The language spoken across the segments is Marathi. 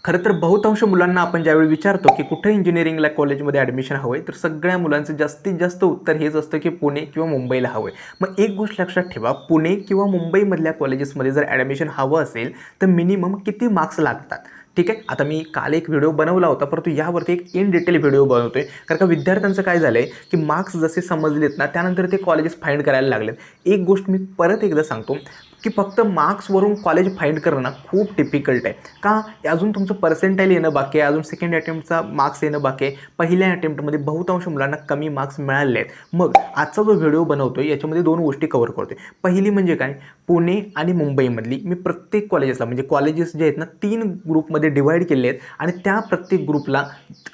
खरं तर बहुतांश मुलांना आपण ज्यावेळी विचारतो की कुठे इंजिनिअरिंगला कॉलेजमध्ये ॲडमिशन हवं आहे, तर सगळ्या मुलांचं जास्तीत जास्त उत्तर हेच असतं की पुणे किंवा मुंबईला हवं आहे. मग एक गोष्ट लक्षात ठेवा, पुणे किंवा मुंबईमधल्या कॉलेजेसमध्ये जर ॲडमिशन हवं असेल तर मिनिमम किती मार्क्स लागतात. ठीक आहे, आता मी काल एक व्हिडिओ बनवला होता, परंतु यावरती एक इन डिटेल व्हिडिओ बनवतोय. कारण का विद्यार्थ्यांचं काय झालं आहे की मार्क्स जसे समजलेत ना, त्यानंतर ते कॉलेजेस फाइंड करायला लागलेत. एक गोष्ट मी परत एकदा सांगतो की फक्त मार्क्सवरून कॉलेज फाइंड करणं खूप डिफिकल्ट आहे. का? अजून तुमचं पर्सेंटाईल येणं बाकी आहे, अजून सेकंड अटेम्प्टचा मार्क्स येणं बाकी आहे. पहिल्या अटेम्प्टमध्ये बहुतांश मुलांना कमी मार्क्स मिळाले आहेत. मग आजचा जो व्हिडिओ बनवतोय याच्यामध्ये दोन गोष्टी कव्हर करतोय. पहिली म्हणजे काय, पुणे आणि मुंबईमधली मी प्रत्येक कॉलेजेसला, म्हणजे कॉलेजेस जे आहेत ना, 3 ग्रुपमध्ये डिवाईड केले आहेत आणि त्या प्रत्येक ग्रुपला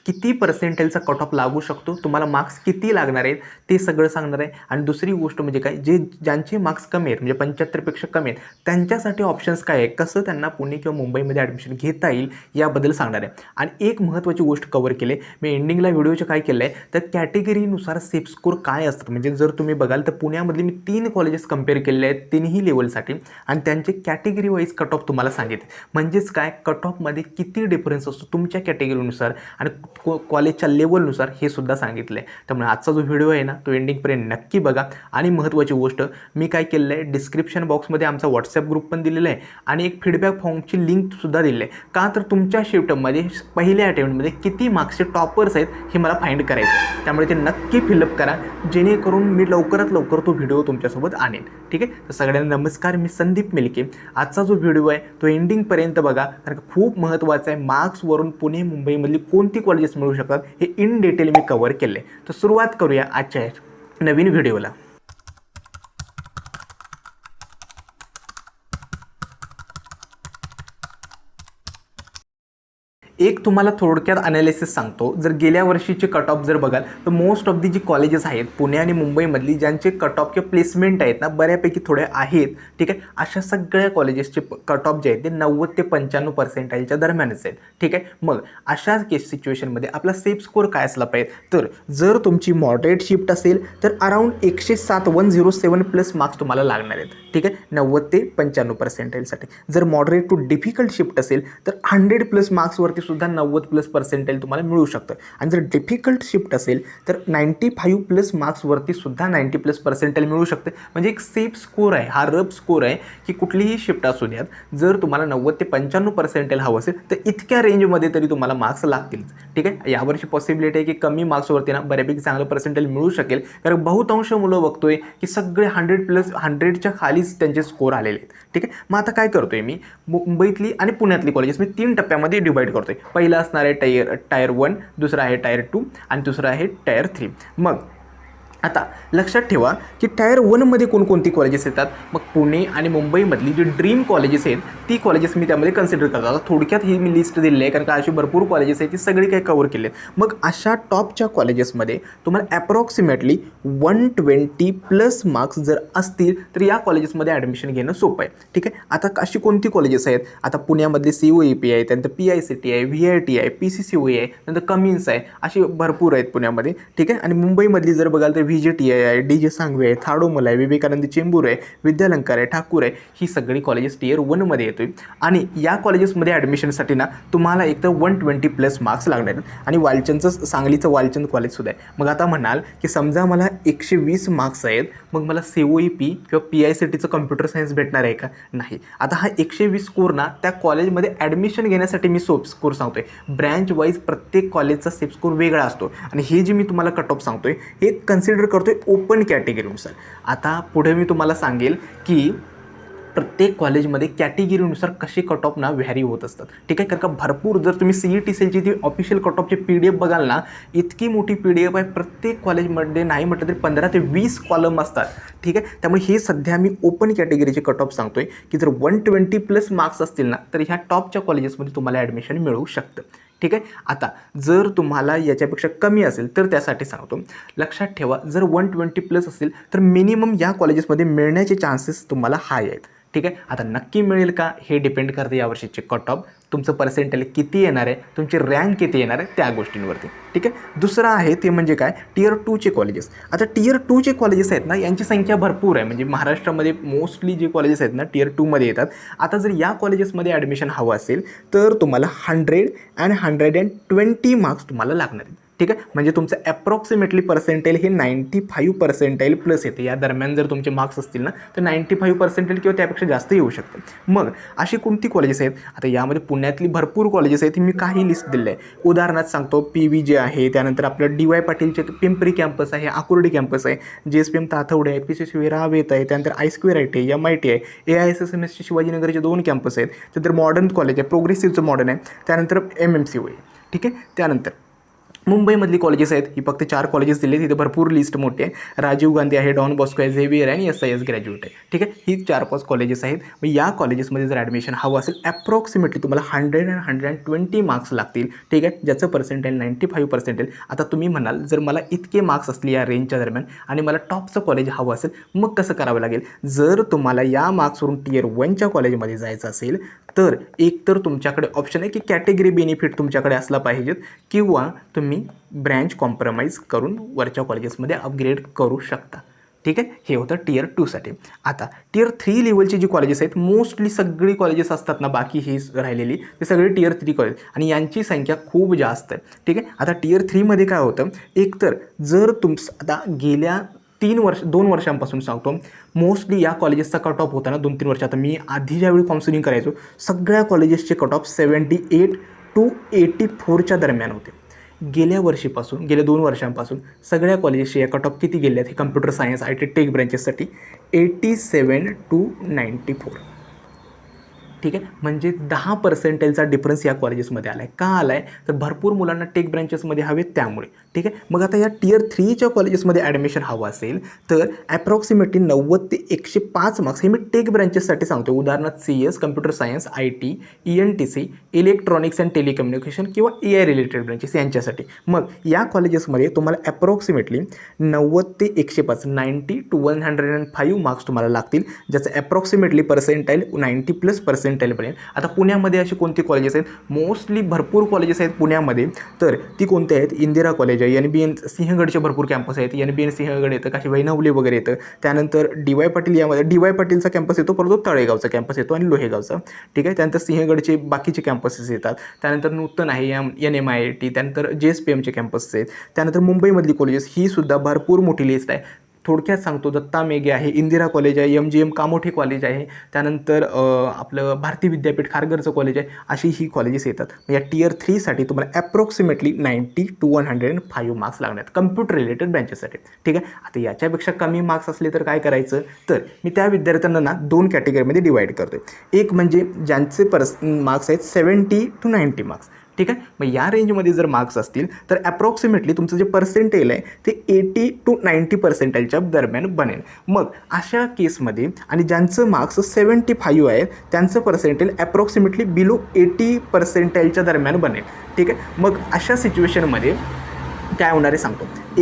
किती पर्सेंटाईलचा कट ऑफ लागू शकतो, तुम्हाला मार्क्स किती लागणार आहेत ते सगळं सांगणार आहे. आणि दुसरी गोष्ट म्हणजे काय, ज्यांचे मार्क्स कमी आहेत, म्हणजे 75पेक्षा कमी आहेत, त्यांच्यासाठी ऑप्शन्स काय आहे, कसं त्यांना पुणे किंवा मुंबईमध्ये ॲडमिशन घेता येईल याबद्दल सांगणार आहे. आणि एक महत्त्वाची गोष्ट कव्हर केली मी एंडिंगला व्हिडिओचे, काय केलं आहे तर कॅटेगरीनुसार सेफ स्कोर काय असतात. म्हणजे जर तुम्ही बघाल तर पुण्यामधली मी 3 कॉलेजेस कंपेअर केलेले आहेत तिन्ही लेवलसाठी, आणि त्यांचे कॅटेगरी वाईज कट ऑफ तुम्हाला सांगितले. म्हणजेच काय, कट ऑफमध्ये किती डिफरन्स असतो तुमच्या कॅटेगरीनुसार आणि कॉलेजच्या लेवलनुसार हे सुद्धा सांगितलं आहे. त्यामुळे आजचा जो व्हिडिओ आहे ना, तो एंडिंगपर्यंत नक्की बघा. आणि महत्त्वाची गोष्ट, मी काय केलेलं आहे, डिस्क्रिप्शन बॉक्समध्ये आमचा व्हॉट्सॲप ग्रुप पण दिलेला आहे आणि एक फीडबॅक फॉर्मची लिंकसुद्धा दिली आहे. का तर तुमच्या शिफ्टमध्ये पहिल्या अटेम्प्टमध्ये किती मार्क्सचे टॉपर्स आहेत हे मला फाइंड करायचं आहे. त्यामुळे ते नक्की फिलअप करा, जेणेकरून मी लवकरात लवकर तो व्हिडिओ तुमच्यासोबत आणेन. ठीक आहे, तर सगळ्यांना नमस्कार, मी संदीप मिलके. आजचा जो व्हिडिओ आहे तो एंडिंगपर्यंत बघा, कारण खूप महत्त्वाचं आहे. मार्क्सवरून पुणे मुंबईमधली कोणती कॉलेजेस मिळू शकतात हे इन डिटेल मी कव्हर केले. तर सुरुवात करूया आजच्या नवीन व्हिडिओला. एक तुम्हाला थोडक्यात अनालिसिस सांगतो. जर गेल्या वर्षीचे कट ऑफ जर बघाल तर मोस्ट ऑफ दी जी कॉलेजेस आहेत पुणे आणि मुंबईमधली, ज्यांचे कट ऑफ किंवा प्लेसमेंट आहेत ना, बऱ्यापैकी थोडे आहेत. ठीक आहे, अशा सगळ्या कॉलेजेसचे कट ऑफ जे आहेत ते 90 ते 95 पर्सेंटाईलच्या दरम्यानच आहेत. ठीक आहे, मग अशा केस सिच्युएशनमध्ये आपला सेफ स्कोर काय असला पाहिजे, तर जर तुमची मॉडरेट शिफ्ट असेल तर अराउंड 107 प्लस मार्क्स तुम्हाला लागणार आहेत. ठीक आहे, 90 ते 95 पर्सेंटाईलसाठी. जर मॉडरेट टू डिफिकल्ट शिफ्ट असेल तर 100 प्लस मार्क्सवरती सुद्धा 90 प्लस पर्सेंटाईल तुम्हाला मिळू शकतं. आणि जर डिफिकल्ट शिफ्ट असेल तर 95 प्लस मार्क्सवरती सुद्धा 90 प्लस पर्सेंटाईल मिळू शकते. म्हणजे एक सेफ स्कोर आहे, हा रफ स्कोर आहे की कुठलीही शिफ्ट असू द्यात, जर तुम्हाला 90 ते 95 पर्सेंटाईल हवं असेल तर इतक्या रेंजमध्ये तरी तुम्हाला मार्क्स लागतील. ठीक आहे, यावर्षी पॉसिबिलिटी आहे की कमी मार्क्सवरती ना बऱ्यापैकी चांगलं पर्सेंटाईल मिळू शकेल, कारण बहुतांश मुलं बघतोय की सगळे 100 प्लस 100च्या खालीच त्यांचे स्कोर आलेले आहेत. ठीक आहे, मग आता काय करतोय मी, मुंबईतली आणि पुण्यातली कॉलेजेस मी 3 टप्प्यामध्ये डिवाईड करतोय. पहिलं असणार आहे टायर 1, दुसरं आहे टायर 2 आणि दुसरं आहे टायर 3. मग आता लक्षात ठेवा की टायर 1मध्ये कोणकोणती कॉलेजेस येतात. मग पुणे आणि मुंबईमधली जी ड्रीम कॉलेजेस आहेत ती कॉलेजेस मी त्यामध्ये कन्सिडर करतो. आता थोडक्यात ही मी लिस्ट दिलेली आहे, कारण का अशी भरपूर कॉलेजेस आहेत ती सगळी काही कव्हर केली आहेत. मग अशा टॉपच्या कॉलेजेसमध्ये तुम्हाला ॲप्रॉक्सिमेटली 120 प्लस मार्क्स जर असतील तर या कॉलेजेसमध्ये ॲडमिशन घेणं सोपं आहे. ठीक आहे, आता अशी कोणती कॉलेजेस आहेत, आता पुण्यामधली COEP आहे, त्यानंतर PICT आहे, VIT आहे, PCCOE आहे, नंतर कमिन्स आहे, अशी भरपूर आहेत पुण्यामध्ये. ठीक आहे, आणि मुंबईमधली जर बघाल तर VJTI आहे, DJ सांगवे आहे, थाडोमल आहे, विवेकानंद चेंबूर आहे, विद्यालंकार आहे, ठाकूर आहे, ही सगळी कॉलेजेस टियर 1मध्ये येतोय. आणि या कॉलेजेसमध्ये ॲडमिशनसाठी ना तुम्हाला एकतर 120 प्लस मार्क्स लागणार आहेत. आणि वालचंदचं, सांगलीचं वालचंद कॉलेजसुद्धा आहे. मग आता म्हणाल की समजा मला 120 मार्क्स आहेत, मग मला COEP किंवा PICTचं कम्प्युटर सायन्स भेटणार आहे का? नाही. आता हा 120 स्कोर ना त्या कॉलेजमध्ये ॲडमिशन घेण्यासाठी मी स्कोर सांगतोय. ब्रँच वाईज प्रत्येक कॉलेजचा सेफ स्कोर वेगळा असतो. आणि हे जे मी तुम्हाला कट ऑफ सांगतोय हे कन्सिडर करतोय ओपन कॅटेगरीनुसार. आता पुढे मी तुम्हाला सांगेल की प्रत्येक कॉलेजमध्ये कॅटेगरीनुसार कसे कट ऑफ ना व्हॅरी होत असतात. ठीक आहे, कारण का भरपूर, जर तुम्ही CET सेलची ती ऑफिशियल कट ऑफची PDF बघाल ना, इतकी मोठी PDF आहे. प्रत्येक कॉलेजमध्ये नाही म्हटलं तरी 15 ते 20 कॉलम असतात. ठीक आहे, त्यामुळे हे सध्या मी ओपन कॅटेगरीचे कट ऑफ सांगतोय की जर 120 प्लस मार्क्स असतील ना तर ह्या टॉपच्या कॉलेजेसमध्ये तुम्हाला ॲडमिशन मिळू शकतं. ठीक आहे, आता जर तुम्हाला याच्यापेक्षा कमी असेल तर त्यासाठी सांगतो. लक्षात ठेवा, जर 120 प्लस असेल तर मिनिमम या कॉलेजेसमध्ये मिळण्याचे चान्सेस तुम्हाला हाय आहेत. ठीक आहे. आता नक्की मिळेल का हे डिपेंड करते यावर्षीचे कट ऑफ, तुमचं पर्सेंटेज किती येणार आहे, तुमची रँक किती येणार आहे त्या गोष्टींवरती. ठीक आहे. दुसरं आहे ते म्हणजे काय, टियर 2चे कॉलेजेस. आता टियर 2चे कॉलेजेस आहेत ना, यांची संख्या भरपूर आहे. म्हणजे महाराष्ट्रामध्ये मोस्टली जे कॉलेजेस आहेत ना टियर 2मध्ये येतात. आता जर या कॉलेजेसमध्ये ॲडमिशन हवं असेल तर तुम्हाला 100 आणि 120 मार्क्स तुम्हाला लागणार आहेत. ठीक आहे. म्हणजे तुमचं ॲप्रॉक्सिमेटली पर्सेंटेज हे 95 पर्सेंटाईल प्लस येते. या दरम्यान जर तुमचे मार्क्स असतील ना तर 95 पर्सेंटेज किंवा त्यापेक्षा जास्त येऊ शकतं. मग अशी कोणती कॉलेजेस आहेत, आता यामध्ये पुण्यातली भरपूर कॉलेजेस आहेत, मी काही लिस्ट दिले आहे. उदाहरणार्थ सांगतो, PV जे आहे, त्यानंतर आपलं DY पाटीलचे पिंपरी कॅम्पस आहे, आकुर्डी कॅम्पस आहे, JSPM ताथवडे आहे, PCCV रावेत आहे, त्यानंतर I2IT आहे, MIT आहे, AISSMSचे शिवाजीनगरचे 2 कॅम्पस आहेत, त्यानंतर मॉडर्न कॉलेज आहे, प्रोग्रेसिव्हचं मॉडर्न आहे, त्यानंतर MMCU आहे. ठीक आहे. त्यानंतर मुंबईमधली कॉलेजेस आहेत, ही फक्त 4 कॉलेजेस दिले, तिथे भरपूर लिस्ट मोठी आहे. राजीव गांधी आहे, डॉन बॉस्को आहे, झेवियर आहे आणि SIS ग्रॅज्युएट आहे. ठीक आहे. ही 4-5 कॉलेजेस आहेत. मग या कॉलेजेसमध्ये जर ॲडमिशन हवं असेल ॲप्रॉक्सिमेटली तुम्हाला 100 आणि 120 मार्क्स लागतील. ठीक आहे. ज्याचं पर्सेंटेज 95 पर्सेंटेज. आता तुम्ही म्हणाल जर मला इतके मार्क्स असले या रेंजच्या दरम्यान आणि मला टॉपचं कॉलेज हवं असेल मग कसं करावं लागेल. जर तुम्हाला या मार्क्सवरून टियर 1च्या कॉलेजमध्ये जायचं असेल तर एक तर तुमच्याकडे ऑप्शन आहे की कॅटेगरी बेनिफिट तुमच्याकडे असला पाहिजेत किंवा तुम्ही ब्रँच कॉम्प्रोमाइज करून वरच्या कॉलेजेसमध्ये अपग्रेड करू शकता. ठीक आहे. हे होतं टियर 2साठी. आता टियर 3 लेवलची जी कॉलेजेस आहेत, मोस्टली सगळी कॉलेजेस असतात ना बाकी ही राहिलेली ते सगळे टियर 3 कॉलेज आणि यांची संख्या खूप जास्त आहे. ठीक आहे. आता टियर 3मध्ये काय होतं, एकतर जर आता गेल्या 2 वर्षांपासून सांगतो, मोस्टली या कॉलेजेसचा कट ऑफ होता ना 2-3 वर्ष. आता मी आधी ज्यावेळी काउन्सिलिंग करायचो सगळ्या कॉलेजेसचे कट ऑफ 78 to 84च्या दरम्यान होते. गेल्या 2 वर्षांपासून सगळ्या कॉलेजेसचे या कट ऑफ किती गेले आहेत, हे कम्प्युटर सायन्स IT टेक ब्रँचेससाठी 87 to 94. ठीक आहे. म्हणजे 10% डिफरन्स या कॉलेजेसमध्ये आला आहे. का आला आहे तर भरपूर मुलांना टेक ब्रँचेसमध्ये हवे त्यामुळे. ठीक आहे. मग आता या टियर 3च्या कॉलेजेसमध्ये ॲडमिशन हवं असेल तर ॲप्रॉक्सिमेटली 90 ते 105 मार्क्स हे मी टेक ब्रँचेससाठी सांगतो. उदाहरणार्थ CS, computer science, IT, ENTC, electronics and telecommunication किंवा AI रिलेटेड ब्रँचेस यांच्यासाठी. मग या कॉलेजेसमध्ये तुम्हाला ॲप्रॉक्सिमेटली 90 ते 105 90 to 105 मार्क्स तुम्हाला लागतील, ज्याचं ॲप्रॉक्सिमेटली पर्सेंटाईल 90+ पर्सेंटाईल. आता पुण्यामध्ये अशी कोणती कॉलेजेस आहेत, मोस्टली भरपूर कॉलेजेस आहेत पुण्यामध्ये. तर ती कोणती आहेत, इंदिरा कॉलेज आहे, NBN सिंहगडचे भरपूर कॅम्पस आहेत, NBN सिंहगड येतं, काशीबाई नवले वगैरे येतं. त्यानंतर DY पाटील, यामध्ये DY पाटीलचा कॅम्पस येतो, परंतु तळेगावचा कॅम्पस येतो आणि लोहेगावचा. ठीक आहे. त्यानंतर सिंहगडचे बाकीचे कॅम्पसेस येतात. त्यानंतर नूतन आहे NMIT, त्यानंतर JSPMचे कॅम्पसेस आहेत. त्यानंतर मुंबईमधली कॉलेजेस ही सुद्धा भरपूर मोठी लिस्ट आहे. थोडक्यात सांगतो, दत्ता मेघे आहे, इंदिरा कॉलेज आहे, MGM कामोठे कॉलेज आहे, त्यानंतर आपलं भारती विद्यापीठ खारघरचं कॉलेज आहे, अशी ही कॉलेजेस येतात. या टियर 3साठी तुम्हाला ॲप्रॉक्सिमेटली 90 to 105 मार्क्स लागणार आहेत कम्प्युटर रिलेटेड ब्रँचेससाठी. ठीक आहे. आता याच्यापेक्षा कमी मार्क्स असले तर काय करायचं, तर मी त्या विद्यार्थ्यांना ना 2 कॅटेगरीमध्ये डिवाईड करतो. एक म्हणजे ज्यांचे मार्क्स आहेत 70 to 90 मार्क्स. ठीक आहे. मग या रेंजमध्ये जर मार्क्स असतील तर ॲप्रॉक्सिमेटली तुमचं जे पर्सेंटेज आहे ते 80 to 90 पर्सेंटाईलच्या दरम्यान बनेल. मग अशा केसमध्ये आणि ज्यांचं मार्क्स 75 आहे त्यांचं पर्सेंटेज ॲप्रॉक्सिमेटली बिलो 80 पर्सेंटाईलच्या दरम्यान बनेल. ठीक आहे. मग अशा सिच्युएशनमध्ये काय होणार आहे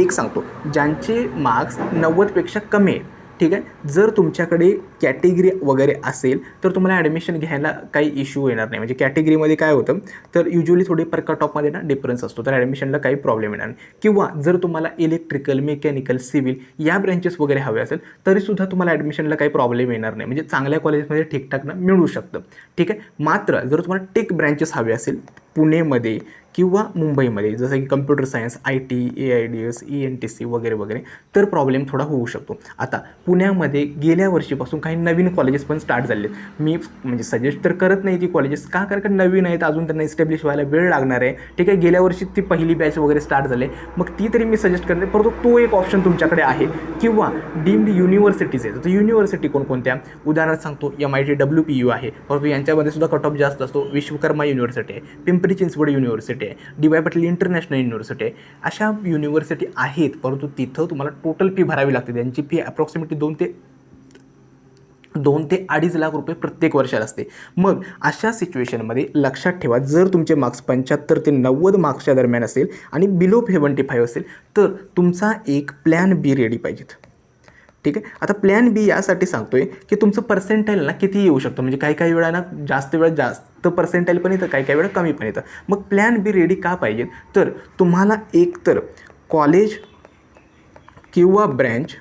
सांगतो, ज्यांचे मार्क्स 90पेक्षा कमी आहेत. ठीक आहे. जर तुमच्याकडे कॅटेगरी वगैरे असेल तर तुम्हाला ॲडमिशन घ्यायला काही इश्यू येणार नाही. म्हणजे कॅटेगरीमध्ये काय होतं तर युजली थोडी पर कट ऑफमध्ये ना डिफरन्स असतो, तर ॲडमिशनला काही प्रॉब्लेम येणार नाही. किंवा जर तुम्हाला इलेक्ट्रिकल, मेकॅनिकल, सिव्हिल या ब्रँचेस वगैरे हवे असेल तरीसुद्धा तुम्हाला ॲडमिशनला काही प्रॉब्लेम येणार नाही. म्हणजे चांगल्या कॉलेजमध्ये ठीकठाक ना मिळू शकतं. ठीक आहे. मात्र जर तुम्हाला टेक ब्रँचेस हवे असेल पुणेमध्ये किंवा मुंबईमध्ये, जसं की computer science, IT, AIDS, ENTC वगैरे वगैरे, तर प्रॉब्लेम थोडा होऊ शकतो. आता पुण्यामध्ये गेल्या वर्षीपासून काही नवीन कॉलेजेस पण स्टार्ट झाले आहेत. मी म्हणजे सजेस्ट तर करत नाही ती कॉलेजेस, का कारण नवीन आहेत, अजून त्यांना इस्टॅब्लिश व्हायला वेळ लागणार आहे. ठीक आहे. गेल्या वर्षी ती पहिली बॅच वगैरे स्टार्ट झाले, मग ती तरी मी सजेस्ट करते, परंतु तो एक ऑप्शन तुमच्याकडे आहे. किंवा डीम्ड युनिव्हर्सिटीज आहेत. तर युनिव्हर्सिटी कोणकोणत्या, उदाहरणार्थ सांगतो, MIT WPU आहे, परंतु यांच्यामध्ये सुद्धा कट ऑफ जास्त असतो. विश्वकर्मा युनिव्हर्सिटी आहे, पिंपरी चिंचवड युनिव्हर्सिटी आहे, DY पाटील इंटरनॅशनल युनिव्हर्सिटी आहे. अशा युनिव्हर्सिटी आहेत, परंतु तिथं तुम्हाला टोटल फी भरावी लागते. त्यांची फी ॲप्रॉक्सिमेटली 2 ते 2.5 लाख रुपये प्रत्येक वर्षाला असते. मग अशा सिच्युएशनमध्ये लक्षात ठेवा, जर तुमचे मार्क्स 75 ते 90 मार्क्सच्या दरम्यान असेल आणि बिलो 75 असेल तर तुमचा एक प्लॅन B रेडी पाहिजेत. ठीक आहे. आता प्लॅन बी यासाठी सांगतोय की तुमचं पर्सेंटाईल ना किती येऊ शकतं, म्हणजे काही वेळा ना जास्त वेळा जास्त पर्सेंटाईल पण येतं, काही वेळा कमी पण येतं. मग प्लॅन बी रेडी का पाहिजे, तर तुम्हाला एक तर कॉलेज किंवा ब्रँच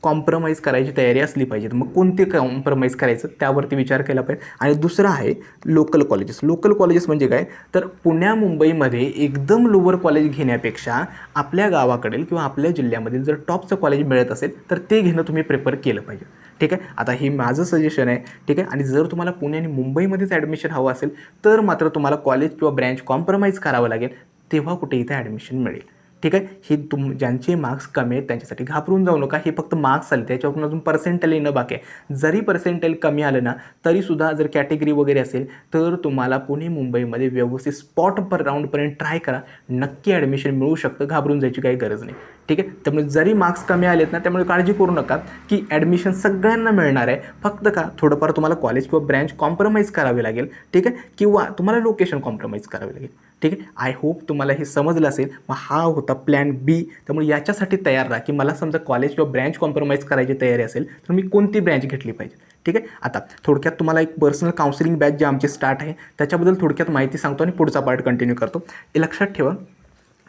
कॉम्प्रोमाइज करायची तयारी असली पाहिजे. मग कोणते कॉम्प्रोमाइज करायचं त्यावरती विचार केला पाहिजे. आणि दुसरं आहे लोकल कॉलेजेस. लोकल कॉलेजेस म्हणजे काय, तर पुण्या मुंबईमध्ये एकदम लोअर कॉलेज घेण्यापेक्षा आपल्या गावाकडील किंवा आपल्या जिल्ह्यामधील जर टॉपचं कॉलेज मिळत असेल तर ते घेणं तुम्ही प्रिफर केलं पाहिजे. ठीक आहे. आता हे माझं सजेशन आहे. ठीक आहे. आणि जर तुम्हाला पुणे आणि मुंबईमध्येच ॲडमिशन हवं असेल तर मात्र तुम्हाला कॉलेज किंवा ब्रँच कॉम्प्रोमाइज करावं लागेल, तेव्हा कुठे इथे ॲडमिशन मिळेल. ठीक आहे. हे ज्यांचे मार्क्स कमी आहेत त्यांच्यासाठी घाबरून जाऊ नका. हे फक्त मार्क्स आले, त्याच्यावरून अजून पर्सेंटाईल येणं बाकी आहे. जरी पर्सेंटाईल कमी आलं ना तरीसुद्धा जर कॅटेगरी वगैरे असेल तर तुम्हाला पुणे मुंबईमध्ये व्यवस्थित स्पॉट पर राऊंडपर्यंत ट्राय करा, नक्की ॲडमिशन मिळू शकतं. घाबरून जायची काही गरज नाही. ठीक आहे. त्यामुळे जरी मार्क्स कमी आलेत ना, त्यामुळे काळजी करू नका की ॲडमिशन सगळ्यांना मिळणार आहे. फक्त का थोडंफार तुम्हाला कॉलेज किंवा ब्रँच कॉम्प्रोमाइज करावे लागेल. ठीक आहे. किंवा तुम्हाला लोकेशन कॉम्प्रोमाइज करावे लागेल. ठीक आहे. आय होप तुम्हाला हे समजलं असेल. मग हा होता प्लॅन बी. त्यामुळे याच्यासाठी तयार राहा की मला समजा कॉलेज किंवा ब्रँच कॉम्प्रोमाइज करायची तयारी असेल तर मी कोणती ब्रँच घेतली पाहिजे. ठीक आहे. आता थोडक्यात तुम्हाला एक पर्सनल काउन्सिलिंग बॅच जे आमचे स्टार्ट आहे त्याच्याबद्दल थोडक्यात माहिती सांगतो आणि पुढचा पार्ट कंटिन्यू करतो. हे लक्षात ठेवा,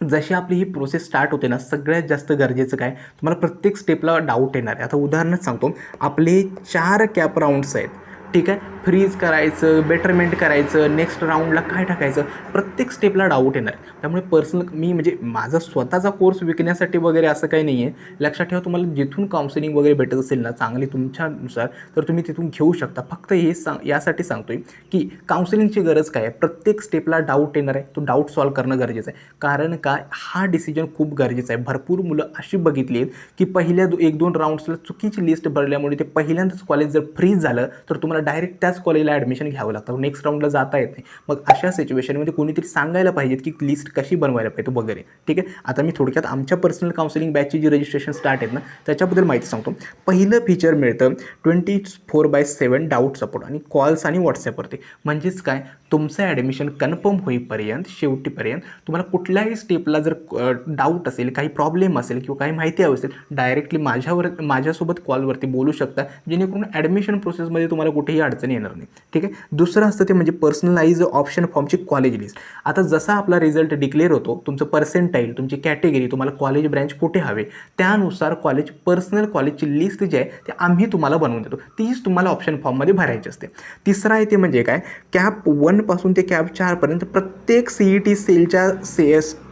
जशी आपली ही प्रोसेस स्टार्ट होते ना, सगळ्यात जास्त गरजेचं काय, तुम्हाला प्रत्येक स्टेपला डाऊट येणार आहे. आता उदाहरणच सांगतो, आपले 4 कॅप राऊंड्स आहेत. ठीक आहे. फ्रीज करायचं, बेटरमेंट करायचं, नेक्स्ट राऊंडला काय टाकायचं, प्रत्येक स्टेपला डाऊट येणार आहे. त्यामुळे पर्सनल मी म्हणजे माझा स्वतःचा कोर्स विकण्यासाठी वगैरे असं काही नाही आहे. लक्षात ठेवा, तुम्हाला जिथून काउन्सिलिंग वगैरे भेटत असेल ना चांगली तुमच्यानुसार, तर तुम्ही तिथून घेऊ शकता. फक्त हे यासाठी सांगतोय की काउन्सिलिंगची गरज काय आहे, प्रत्येक स्टेपला डाऊट येणार आहे, तो डाऊट सॉल्व्ह करणं गरजेचं आहे. कारण काय, हा डिसिजन खूप गरजेचा आहे. भरपूर मुलं अशी बघितली आहेत की पहिल्या 1-2 राऊंड्सला चुकीची लिस्ट भरल्यामुळे ते पहिल्यांदाच कॉलेज जर फ्रीज झालं तर तुम्हाला डायरेक्ट त्याच कॉलेजला ॲडमिशन घ्यावं लागतं, नेक्स्ट राऊंडला जाता येत नाही. मग अशा सिच्युएशनमध्ये कोणीतरी सांगायला पाहिजेत की लिस्ट कशी बनवायला पाहिजे वगैरे. ठीक आहे. आता मी थोडक्यात आमच्या पर्सनल काउन्सिलिंग बॅचची जी रजिस्ट्रेशन स्टार्ट आहेत ना त्याच्याबद्दल माहिती सांगतो. पहिलं फीचर मिळतं 24/7 डाऊट सपोर्ट आणि कॉल्स आणि व्हॉट्सॲपवरती. म्हणजेच काय, तुमचं ॲडमिशन कन्फर्म होईपर्यंत शेवटीपर्यंत तुम्हाला कुठल्याही स्टेपला जर डाऊट असेल, काही प्रॉब्लेम असेल किंवा काही माहिती हवी असेल, डायरेक्टली माझ्यासोबत कॉलवरती बोलू शकता, जेणेकरून ॲडमिशन प्रोसेसमध्ये तुम्हाला कुठेही अडचण येणार नाही. ठीक आहे. दुसरं असतं ते म्हणजे पर्सनलाइज ऑप्शन फॉर्मची कॉलेज लिस्ट. आता जसा आपला रिझल्ट डिक्लेअर होतो, तुमचं पर्सेंटाईल, तुमची कॅटेगरी, तुम्हाला कॉलेज ब्रँच कुठे हवे, त्यानुसार पर्सनल कॉलेजची लिस्ट जी आहे ते आम्ही तुम्हाला बनवून देतो. तीच तुम्हाला ऑप्शन फॉर्ममध्ये भरायची असते. तिसरं आहे ते म्हणजे काय, कॅप 1 पासून ते कॅप 4 पर्यंत प्रत्येक CET सेलच्या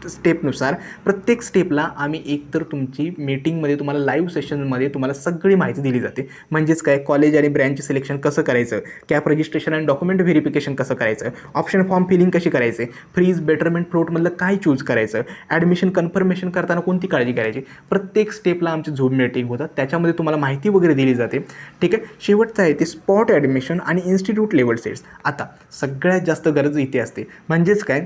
स्टेपनुसार प्रत्येक स्टेपला आम्ही एकतर तुमची मीटिंगमध्ये तुम्हाला लाईव्ह सेशनमध्ये तुम्हाला सगळी माहिती दिली जाते. म्हणजेच काय, कॉलेज आणि ब्रँच सिलेक्शन कसं करायचं, कॅप रजिस्ट्रेशन आणि डॉक्युमेंट व्हेरिफिकेशन कसं करायचं, ऑप्शन फॉर्म फिलिंग कशी करायचे, फ्रीज बेटरमेंट फ्लोटमधलं काय चूज करायचं, ॲडमिशन कन्फर्मेशन करताना कोणती काळजी करायची, प्रत्येक स्टेपला आमची झूम मीटिंग होतात. त्याच्यामध्ये तुम्हाला माहिती वगैरे दिली जाते. ठीक आहे. शेवटचं आहे ते स्पॉट ॲडमिशन आणि इन्स्टिट्यूट लेवल सेट्स. आता सगळ्यात जास्त गरज इथे असते. म्हणजेच काय,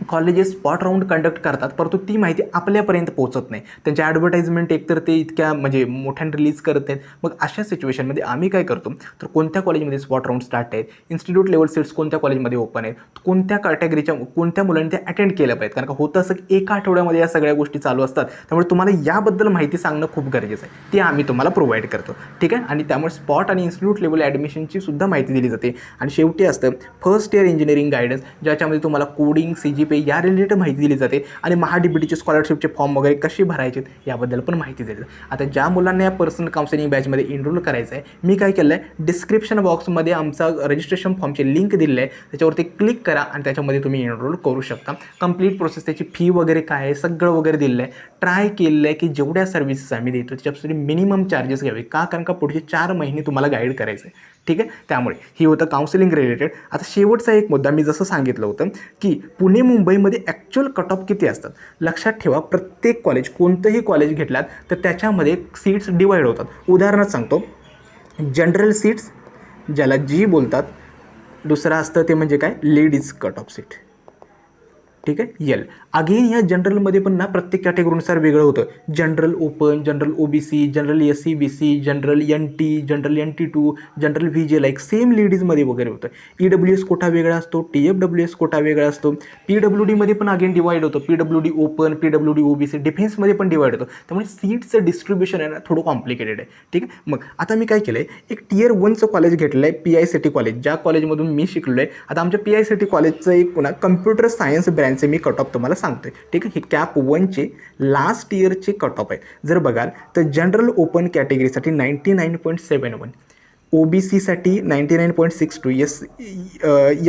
कॉलेजेस स्पॉट राऊंड कंडक्ट करतात परंतु ती माहिती आपल्यापर्यंत पोहोचत नाही. त्यांच्या ॲडव्हर्टाइजमेंट एकतर ते इतक्या म्हणजे मोठ्याने रिलीज करत नाहीत. मग अशा सिच्युएशनमध्ये आम्ही काय करतो, तर कोणत्या कॉलेजमध्ये स्पॉट राऊंड स्टार्ट आहेत, इन्स्टिट्यूट लेवल सीट्स कोणत्या कॉलेजमध्ये ओपन आहेत, कोणत्या कॅटेगरीच्या कोणत्या मुलांनी ते अटेंड केलं पाहिजे. कारण का होतं असं की एका आठवड्यामध्ये या सगळ्या गोष्टी चालू असतात. त्यामुळे तुम्हाला याबद्दल माहिती सांगणं खूप गरजेचं आहे. ते आम्ही तुम्हाला प्रोव्हाइड करतो. ठीक आहे. आणि त्यामुळे स्पॉट आणि इन्स्टिट्यूट लेवल ॲडमिशनची सुद्धा माहिती दिली जाते. आणि शेवटी असतं फर्स्ट इयर इंजिनिअरिंग गायडन्स, ज्याच्यामध्ये तुम्हाला कोडिंग, CGPA या रिलेटेड माहिती दिली जाते. आणि महाडीबीटीचे स्कॉलरशिपचे फॉर्म वगैरे कसे भरायचे याबद्दल पण माहिती दिली जाते. आता ज्या मुलांना या पर्सनल काउन्सिलिंग बॅचमध्ये एनरोल करायचं आहे, मी काय केलं आहे, डिस्क्रिप्शन बॉक्समध्ये आमचा रजिस्ट्रेशन फॉर्मची लिंक दिलेली आहे, त्याच्यावरती क्लिक करा आणि त्याच्यामध्ये तुम्ही एनरोल करू शकता. कंप्लीट प्रोसेस, त्याची फी वगैरे काय आहे सगळं वगैरे दिलेलं आहे. ट्राय केलेलं आहे की जेवढ्या सर्व्हिसेस आम्ही देतो त्याच्यासाठी मिनिमम चार्जेस घ्यावे. का, कारण का पुढचे 4 महिने तुम्हाला गाईड करायचं आहे. ठीक आहे. त्यामुळे ही होतं काउन्सिलिंग रिलेटेड. आता शेवटचा एक मुद्दा, मी जसं सांगितलं होतं की पुणे मुंबईमध्ये ॲक्च्युअल कट ऑफ किती असतात. लक्षात ठेवा, प्रत्येक कॉलेज, कोणतंही कॉलेज घेतलात तर त्याच्यामध्ये सीट्स डिवाईड होतात. उदाहरणार्थ सांगतो, जनरल सीट्स ज्याला G बोलतात, दुसरं असतं ते म्हणजे काय, लेडीज कट ऑफ सीट. ठीक आहे एल. अगेन ह्या जनरलमध्ये पण ना प्रत्येक कॅटेगरीनुसार वेगळं होतं. General open, general OBC, general SC BC, general NT, general NT2, general VJ, like same लेडीजमध्ये वगैरे होतं. EWS कोटा वेगळा असतो, TFWS कोटा वेगळा असतो. PWDमध्ये पण अगेन डिवाईड होतं. PWD ओपन, PWD OBC, डिफेन्समध्ये पण डिवाईड होतं. त्यामुळे सीट्सचं डिस्ट्रीब्युशन आहे ना थोडं कॉम्प्लिकेटेड आहे. ठीक आहे. मग आता मी काय केलं आहे, एक Tier 1चं कॉलेज घेतलं आहे, PICT कॉलेज, ज्या कॉलेजमधून मी शिकलो आहे. आता आमच्या PICT कॉलेजचं एक पुन्हा कम्प्युटर सायन्स ब्रँचचे मी कट ऑफ तुम्हाला सांगतोय. ठीक आहे. हे कॅप 1चे लास्ट इयरचे कट ऑफ आहे. जर बघाल तर जनरल ओपन कॅटेगरीसाठी 99.71, OBCसाठी 99.62,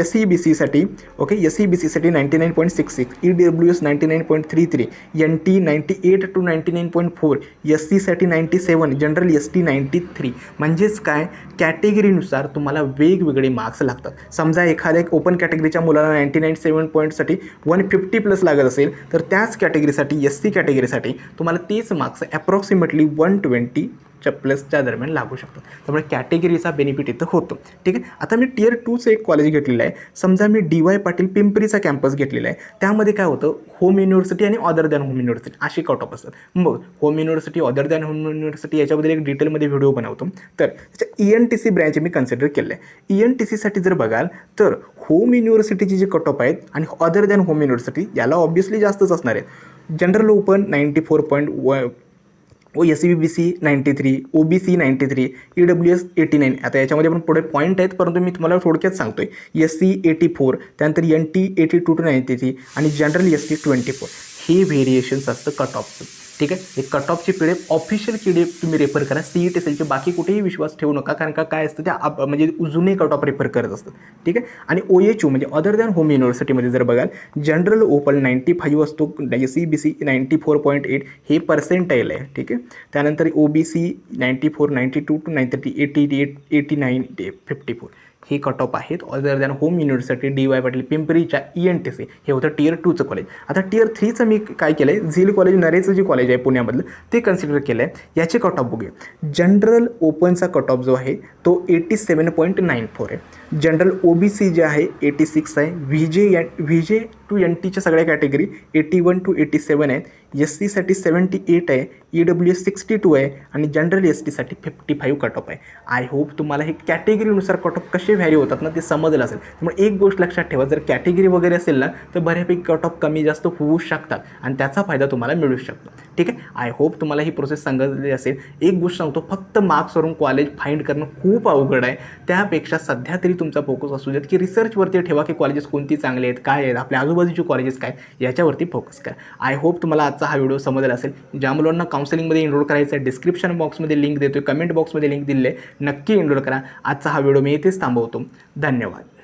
SEBCसाठी ओके SEBCसाठी 99.66, EWS 99.33, NT 98 to 99.4, SCसाठी 97, जनरल ST 93. म्हणजेच काय, कॅटेगरीनुसार तुम्हाला वेगवेगळे मार्क्स लागतात. समजा एखाद्या ओपन कॅटेगरीच्या मुलाला 99.7 पॉईंटसाठी 150+ लागत असेल तर त्याच कॅटेगरीसाठी SC कॅटेगरीसाठी तुम्हाला तेच मार्क्स अप्रॉक्सिमेटली 120च्या प्लसच्या दरम्यान लागू शकतात. त्यामुळे कॅटेगरीचा बेनिफिट इथं होतो. ठीक आहे. आता मी Tier 2चं एक कॉलेज घेतलेलं आहे. समजा मी DY पाटील पिंपरीचा कॅम्पस घेतलेला आहे. त्यामध्ये काय होतं, होम युनिव्हर्सिटी आणि अदर दॅन होम युनिव्हर्सिटी अशी कट ऑफ असतात. मग home university, other than home university याच्याबद्दल एक डिटेलमध्ये व्हिडिओ बनवतो. तर त्याच्या ENTC ब्रँच मी कन्सिडर केलं आहे. ENTCसाठी जर बघाल तर होम युनिव्हर्सिटीचे जे कट ऑफ आहेत आणि अदर दॅन होम युनिव्हर्सिटी याला ऑब्व्हियसली जास्तच असणार आहेत. General open 94.1, SEBC 93, OBC 93, EWS 89. आता याच्यामध्ये पण पुढे पॉईंट आहेत परंतु मी तुम्हाला थोडक्यात सांगतोय. SC 84, त्यानंतर NT 82 to 93 आणि जनरल ST 24. हे व्हेरिएशन्स असतं कट ऑफचं. ठीक आहे. हे कट ऑफची PDF, ऑफिशियल PDF तुम्ही रेफर करा. CET असेलचे बाकी कुठेही विश्वास ठेवू नका, कारण का काय असतं त्या म्हणजे जुने कट ऑफ रेफर करत असतात. ठीक आहे. आणि OHU म्हणजे अदर दॅन होम युनिव्हर्सिटीमध्ये जर बघाल जनरल ओपन 95 असतो, SEBC 94.8 हे पर्सेंटाईल आहे. ठीक आहे. त्यानंतर OBC 94, 92 to 93, 88, 89, 54 हे कट ऑफ आहेत other than home university. DY Patil पिंपरीच्या ENTC हे होतं Tier 2चं कॉलेज. आता Tier 3चं मी काय केलं आहे, झील कॉलेज नरेचं जे कॉलेज आहे पुण्यामधलं ते कन्सिडर केलं आहे. याचे कट ऑफ बघूया. जनरल ओपनचा कट ऑफ जो आहे तो 87.94 आहे. जनरल OBC जे आहे 86 आहे. VJ to NTच्या सगळ्या कॅटेगरी 81 to 87 आहेत. SCसाठी 78 आहे. EWS 62 आहे आणि जनरल STसाठी 55 कट ऑफ आहे. आय होप तुम्हाला हे कॅटेगरीनुसार कट ऑफ कसे व्हॅरी होतात ना ते समजलं असेल. त्यामुळे एक गोष्ट लक्षात ठेवा, जर कॅटेगरी वगैरे असेल ना तर बऱ्यापैकी कट ऑफ कमी जास्त होऊ शकतात आणि त्याचा फायदा तुम्हाला मिळू शकतो. ठीक आहे. आय होप तुम्हाला ही प्रोसेस समजली असेल. एक गोष्ट सांगतो, फक्त मार्क्सवरून कॉलेज फाइंड करणं खूप अवघड आहे. त्यापेक्षा सध्या तरी तुमचा फोकस असू देत की रिसर्चवरती ठेवा की कॉलेजेस कोणती चांगले आहेत, काय आहेत, आपल्या आजूबाजूचे कॉलेजेस काय, याच्यावरती फोकस करा. आय होप तुम्हाला आजचा हा व्हिडिओ समजला असेल. ज्या मुलांना काउन्सिलिंगमध्ये एनरोल करायचं आहे डिस्क्रिप्शन बॉक्समध्ये लिंक देतोय, कमेंट बॉक्समध्ये लिंक दिले, नक्की एनरोल करा. आजचा हा व्हिडिओ मी इथेच थांबवतो. धन्यवाद.